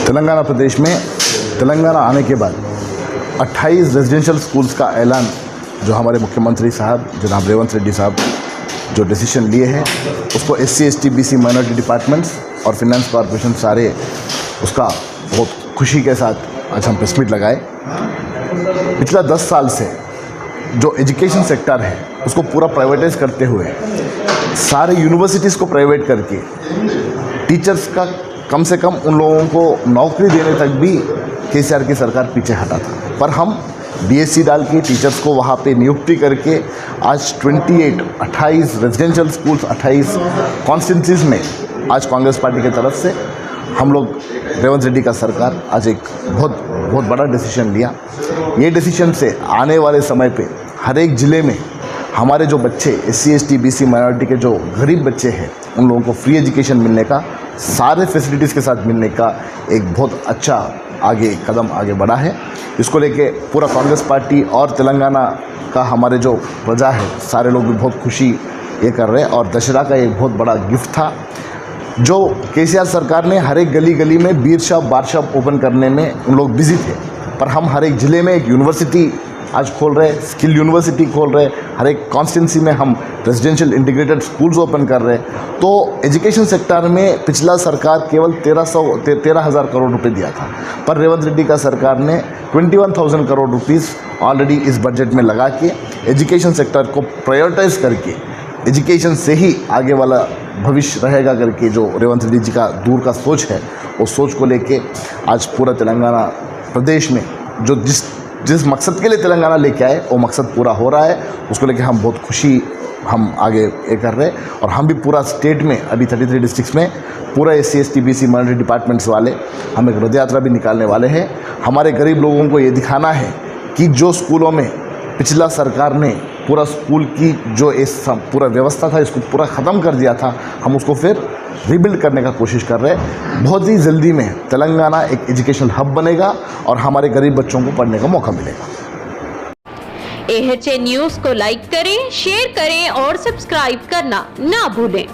तेलंगाना प्रदेश में तेलंगाना आने के बाद 28 रेजिडेंशियल स्कूल्स का ऐलान जो हमारे मुख्यमंत्री साहब जनाब रेवंत रेड्डी साहब जो डिसीजन लिए हैं उसको SC ST BC minority departments और फिनेंस कॉरपोरेशन सारे उसका बहुत खुशी के साथ आज हम प्रेस मीट लगाए। पिछला 10 साल से जो एजुकेशन सेक्टर है उसको पूरा प्राइवेटाइज करते हुए सारे यूनिवर्सिटीज़ को प्राइवेट करके टीचर्स का कम से कम उन लोगों को नौकरी देने तक भी KCR की सरकार पीछे हटा था, पर हम BSc डाल के टीचर्स को वहाँ पे नियुक्ति करके आज 28 रेजिडेंशियल स्कूल्स 28 कॉन्स्टिट्यूंसीज में आज कांग्रेस पार्टी की तरफ से हम लोग रेवंत रेड्डी का सरकार आज एक बहुत बड़ा डिसीजन लिया। ये डिसीजन से आने वाले समय पे हर एक ज़िले में हमारे जो बच्चे SC ST BC माइनॉरिटी के जो गरीब बच्चे हैं उन लोगों को फ्री एजुकेशन मिलने का, सारे फैसिलिटीज़ के साथ मिलने का एक बहुत अच्छा कदम आगे बढ़ा है। इसको लेके पूरा कांग्रेस पार्टी और तेलंगाना का हमारे जो प्रजा है सारे लोग भी बहुत खुशी ये कर रहे हैं। और दशहरा का एक बहुत बड़ा गिफ्ट था जो KCR सरकार ने हर एक गली गली में बीर शॉप बार शॉप ओपन करने में उन लोग बिजी थे, पर हम हर एक ज़िले में एक यूनिवर्सिटी आज खोल रहे, स्किल यूनिवर्सिटी खोल रहे, हर एक कॉन्स्टिट्यूंसी में हम रेजिडेंशियल इंटीग्रेटेड स्कूल्स ओपन कर रहे। तो एजुकेशन सेक्टर में पिछला सरकार केवल 13,000 करोड़ रुपए दिया था, पर रेवंत रेड्डी का सरकार ने 21,000 करोड़ रुपीस ऑलरेडी इस बजट में लगा के एजुकेशन सेक्टर को प्रायोरिटाइज करके एजुकेशन से ही आगे वाला भविष्य रहेगा करके जो रेवंत रेड्डी जी का दूर का सोच है, वो सोच को लेके आज पूरा तेलंगाना प्रदेश में जो जिस मकसद के लिए तेलंगाना लेके आए वो मकसद पूरा हो रहा है। उसको लेके हम बहुत खुशी हम आगे ये कर रहे हैं। और हम भी पूरा स्टेट में अभी 33 डिस्ट्रिक्ट्स में पूरा SC ST BC minority departments वाले हम एक रथ यात्रा भी निकालने वाले हैं। हमारे गरीब लोगों को ये दिखाना है कि जो स्कूलों में पिछला सरकार ने पूरा स्कूल की जो पूरा व्यवस्था था इसको पूरा ख़त्म कर दिया था, हम उसको फिर रिबिल्ड करने का कोशिश कर रहे हैं। बहुत ही जल्दी में तेलंगाना एक एजुकेशनल हब बनेगा और हमारे गरीब बच्चों को पढ़ने का मौका मिलेगा। AHA न्यूज़ को लाइक करें, शेयर करें और सब्सक्राइब करना ना भूलें।